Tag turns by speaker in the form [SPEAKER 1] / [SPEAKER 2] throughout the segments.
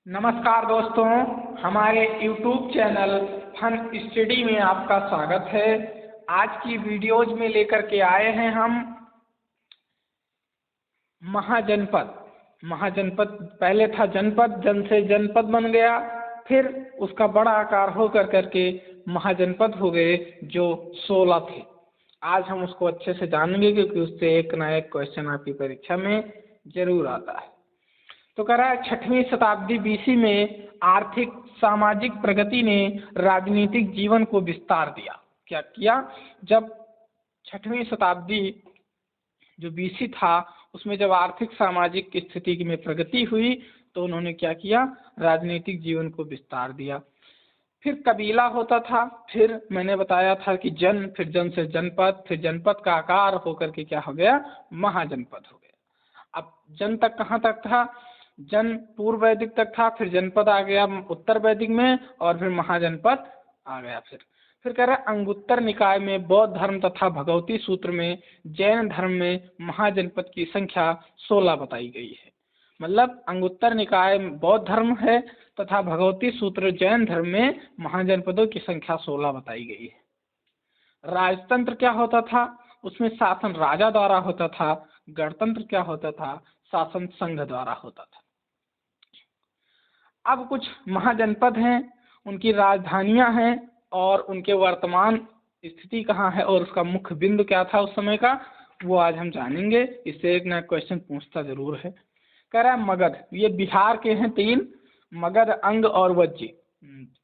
[SPEAKER 1] नमस्कार दोस्तों, हमारे YouTube चैनल फन स्टडी में आपका स्वागत है। आज की वीडियोज में लेकर के आए हैं हम महाजनपद। महाजनपद पहले था जनपद, जन से जनपद बन गया, फिर उसका बड़ा आकार हो करके महाजनपद हो गए, जो 16 थे। आज हम उसको अच्छे से जानेंगे क्योंकि उससे एक ना एक क्वेश्चन आपकी परीक्षा में जरूर आता है। तो कह रहा है 6वीं शताब्दी BC में आर्थिक सामाजिक प्रगति ने राजनीतिक जीवन को विस्तार दिया। क्या किया? जब 6वीं शताब्दी जो BC था उसमें जब आर्थिक सामाजिक की स्थिति में प्रगति हुई तो उन्होंने क्या किया? राजनीतिक जीवन को विस्तार दिया। फिर कबीला होता था, फिर मैंने बताया था कि जन, फिर जन से जनपद, फिर जनपद का आकार होकर के क्या हो गया? महाजनपद हो गया। अब जन तक कहाँ तक था? जन पूर्व वैदिक तक था, फिर जनपद आ गया उत्तर वैदिक में, और फिर महाजनपद आ गया। फिर कह रहा है अंगुत्तर निकाय में बौद्ध धर्म तथा भगवती सूत्र में जैन धर्म में महाजनपद की संख्या 16 बताई गई है। मतलब अंगुत्तर निकाय बौद्ध धर्म है तथा भगवती सूत्र जैन धर्म में महाजनपदों की संख्या 16 बताई गई है। राजतंत्र क्या होता था? उसमें शासन राजा द्वारा होता था। गणतंत्र क्या होता था? शासन संघ द्वारा होता था। अब कुछ महाजनपद हैं, उनकी राजधानियां हैं और उनके वर्तमान स्थिति कहाँ है और उसका मुख्य बिंदु क्या था उस समय का, वो आज हम जानेंगे। इससे एक नया क्वेश्चन पूछता जरूर है। कह रहा है मगध, ये बिहार के हैं 3, मगध, अंग और वज्जी,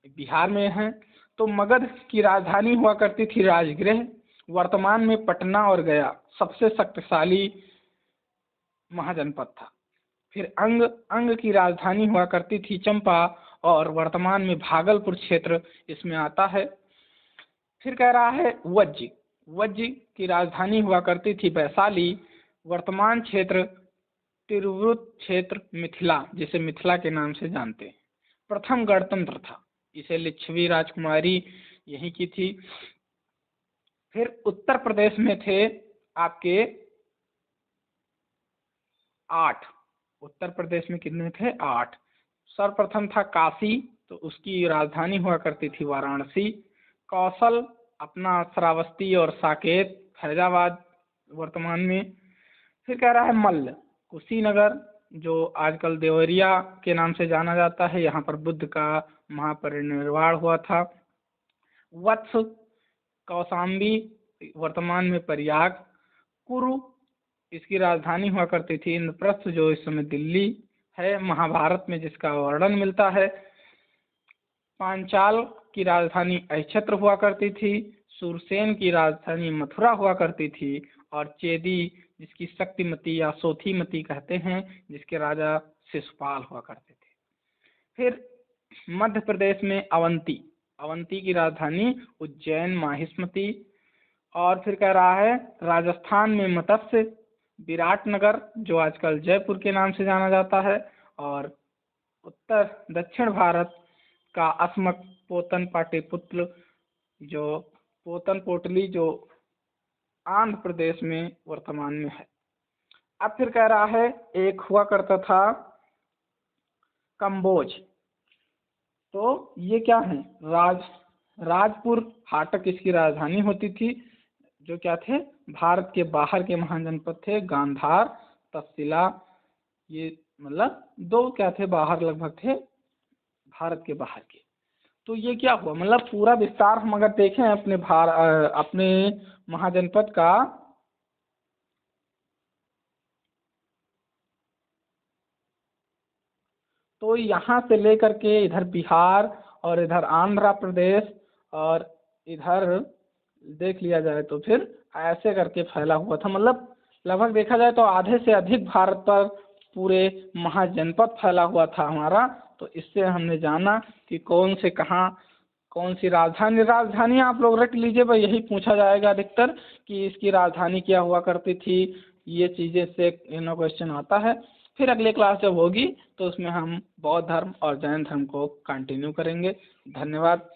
[SPEAKER 1] बिहार में हैं। तो मगध की राजधानी हुआ करती थी राजगृह। वर्तमान में पटना और गया सबसे शक्तिशाली महाजनपद था। फिर अंग की राजधानी हुआ करती थी चंपा और वर्तमान में भागलपुर क्षेत्र इसमें आता है। फिर कह रहा है वज्जी की राजधानी हुआ करती थी वैशाली, वर्तमान क्षेत्र तिरुवृत्त क्षेत्र मिथिला, जिसे मिथिला के नाम से जानते हैं। प्रथम गणतंत्र था, इसे लिच्छवी राजकुमारी यहीं की थी। फिर उत्तर प्रदेश में थे आपके 8, उत्तर प्रदेश में कितने थे? 8। सर्वप्रथम था काशी, तो उसकी राजधानी हुआ करती थी वाराणसी। कौशल अपना श्रावस्ती और साकेत फैजाबाद वर्तमान में। फिर कह रहा है मल्ल, कुशीनगर जो आजकल देवरिया के नाम से जाना जाता है, यहाँ पर बुद्ध का महापरिनिर्वाण हुआ था। वत्स, कौशाम्बी वर्तमान में प्रयाग। कुरु, इसकी राजधानी हुआ करती थी इंद्रप्रस्थ जो इस समय दिल्ली है, महाभारत में जिसका वर्णन मिलता है। पांचाल की राजधानी अहिच्छत्र हुआ करती थी। सुरसेन की राजधानी मथुरा हुआ करती थी। और चेदी, जिसकी शक्तिमती या सोथीमती कहते हैं, जिसके राजा शिशुपाल हुआ करते थे। फिर मध्य प्रदेश में अवंती की राजधानी उज्जैन माहिष्मती। और फिर कह रहा है राजस्थान में मत्स्य, विराटनगर जो आजकल जयपुर के नाम से जाना जाता है। और दक्षिण भारत का अस्मक पोतन पाटलिपुत्र जो पोतन पोटली जो आंध्र प्रदेश में वर्तमान में है। अब फिर कह रहा है एक हुआ करता था कंबोज, तो ये क्या है? राजपुर हाटक इसकी राजधानी होती थी। जो क्या थे? भारत के बाहर के महाजनपद थे। गांधार, तक्षशिला, ये मतलब 2 क्या थे? बाहर लगभग थे, भारत के बाहर के। तो ये क्या हुआ? मतलब पूरा विस्तार हम अगर देखें अपने महाजनपद का, तो यहाँ से लेकर के इधर बिहार और इधर आंध्र प्रदेश और इधर देख लिया जाए तो फिर ऐसे करके फैला हुआ था। मतलब लगभग देखा जाए तो आधे से अधिक भारत पर पूरे महाजनपद फैला हुआ था हमारा। तो इससे हमने जाना कि कौन से कहाँ कौन सी राजधानी आप लोग रट लीजिए, भाई यही पूछा जाएगा अधिकतर कि इसकी राजधानी क्या हुआ करती थी। ये चीज़ें से क्वेश्चन आता है। फिर अगले क्लास जब होगी तो उसमें हम बौद्ध धर्म और जैन धर्म को कंटिन्यू करेंगे। धन्यवाद।